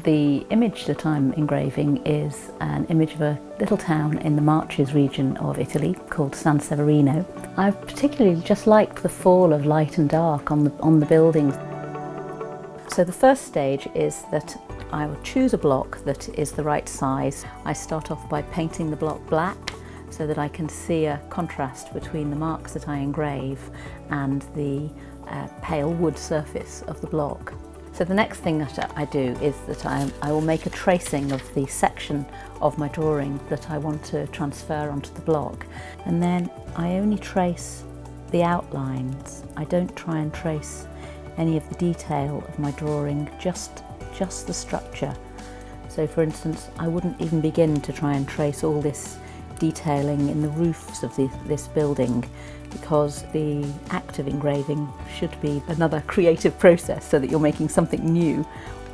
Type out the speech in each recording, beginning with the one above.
The image that I'm engraving is an image of a little town in the Marches region of Italy called San Severino. I particularly just liked the fall of light and dark on the buildings. So the first stage is that I will choose a block that is the right size. I start off by painting the block black so that I can see a contrast between the marks that I engrave and the pale wood surface of the block. So the next thing that I do is that I will make a tracing of the section of my drawing that I want to transfer onto the block, and then I only trace the outlines. I don't try and trace any of the detail of my drawing, just the structure. So for instance, I wouldn't even begin to try and trace all this detailing in the roofs of this building, because the act of engraving should be another creative process so that you're making something new.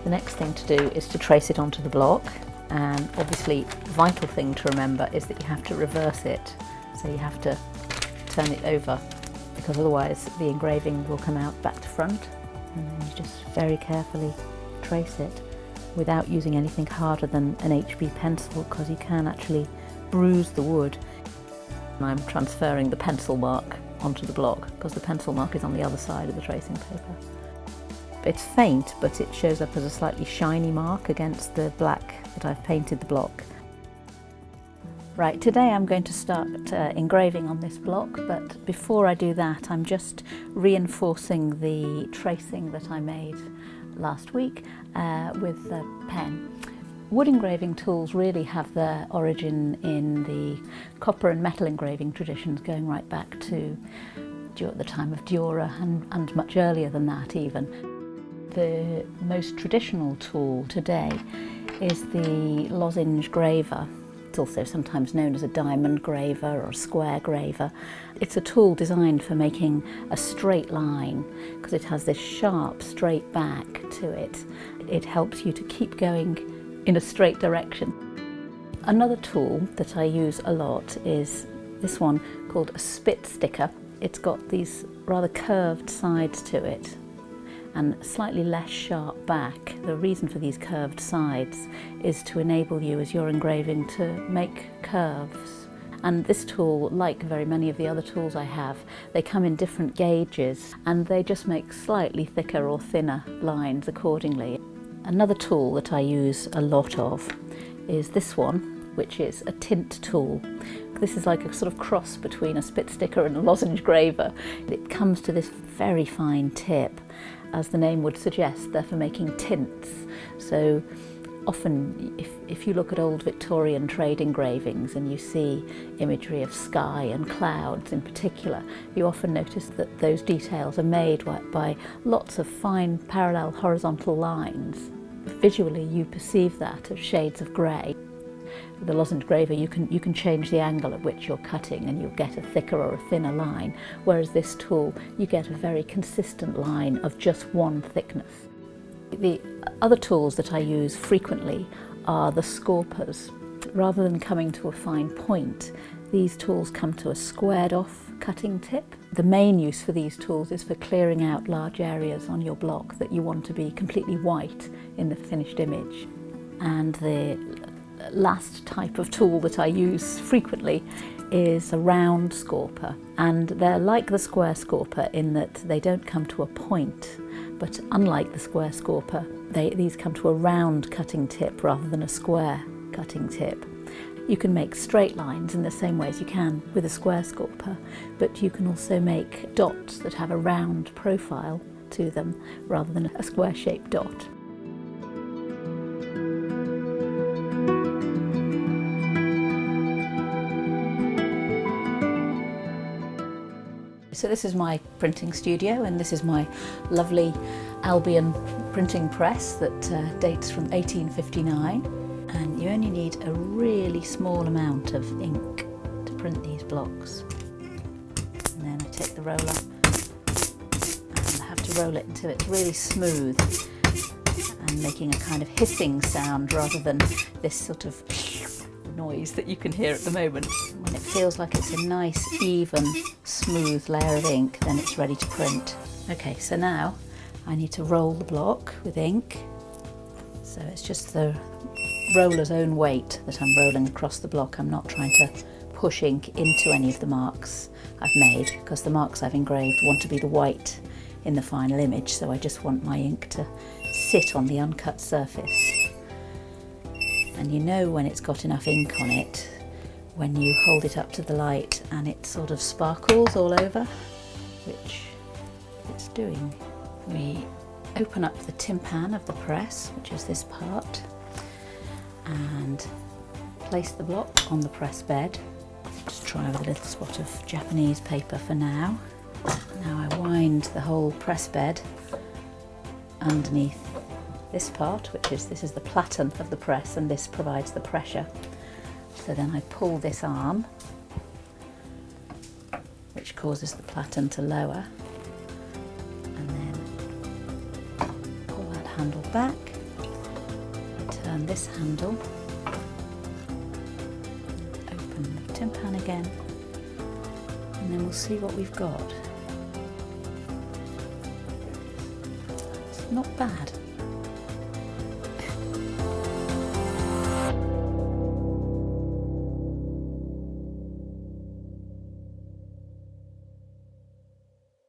The next thing to do is to trace it onto the block, and obviously the vital thing to remember is that you have to reverse it. So you have to turn it over, because otherwise the engraving will come out back to front, and then you just very carefully trace it without using anything harder than an HB pencil, because you can actually bruise the wood. I'm transferring the pencil mark onto the block because the pencil mark is on the other side of the tracing paper. It's faint, but it shows up as a slightly shiny mark against the black that I've painted the block. Right, today I'm going to start engraving on this block, but before I do that I'm just reinforcing the tracing that I made last week with a pen. Wood engraving tools really have their origin in the copper and metal engraving traditions, going right back to the time of Dura and much earlier than that even. The most traditional tool today is the lozenge graver. It's also sometimes known as a diamond graver or a square graver. It's a tool designed for making a straight line because it has this sharp straight back to it. It helps you to keep going in a straight direction. Another tool that I use a lot is this one called a spit sticker. It's got these rather curved sides to it and slightly less sharp back. The reason for these curved sides is to enable you as you're engraving to make curves. And this tool, like very many of the other tools I have, they come in different gauges and they just make slightly thicker or thinner lines accordingly. Another tool that I use a lot of is this one, which is a tint tool. This is like a sort of cross between a spit sticker and a lozenge graver. It comes to this very fine tip. As the name would suggest, they're for making tints. So often, if you look at old Victorian trade engravings and you see imagery of sky and clouds in particular, you often notice that those details are made by lots of fine parallel horizontal lines. Visually you perceive that as shades of grey. With the lozenge graver you can change the angle at which you're cutting and you'll get a thicker or a thinner line, whereas this tool you get a very consistent line of just one thickness. The other tools that I use frequently are the scorpers. Rather than coming to a fine point, these tools come to a squared off cutting tip. The main use for these tools is for clearing out large areas on your block that you want to be completely white in the finished image. And the last type of tool that I use frequently is a round scorper, and they're like the square scorper in that they don't come to a point, but unlike the square scorper, these come to a round cutting tip rather than a square cutting tip. You can make straight lines in the same way as you can with a square scorper, but you can also make dots that have a round profile to them rather than a square-shaped dot. So this is my printing studio, and this is my lovely Albion printing press that dates from 1859. And you only need a really small amount of ink to print these blocks. And then I take the roller and I have to roll it until it's really smooth and making a kind of hissing sound rather than this sort of noise that you can hear at the moment. When it feels like it's a nice, even, smooth layer of ink, then it's ready to print. Okay, so now I need to roll the block with ink So it's just the roller's own weight that I'm rolling across the block. I'm not trying to push ink into any of the marks I've made, because the marks I've engraved want to be the white in the final image, so I just want my ink to sit on the uncut surface. And you know when it's got enough ink on it when you hold it up to the light and it sort of sparkles all over, which it's doing. We open up the tympan of the press, which is this part, and place the block on the press bed. Just try with a little spot of Japanese paper for now. Now I wind the whole press bed underneath this part, this is the platen of the press, and this provides the pressure. So then I pull this arm, which causes the platen to lower, and then pull that handle back, turn this handle, open the tympan again, and then we'll see what we've got. It's not bad.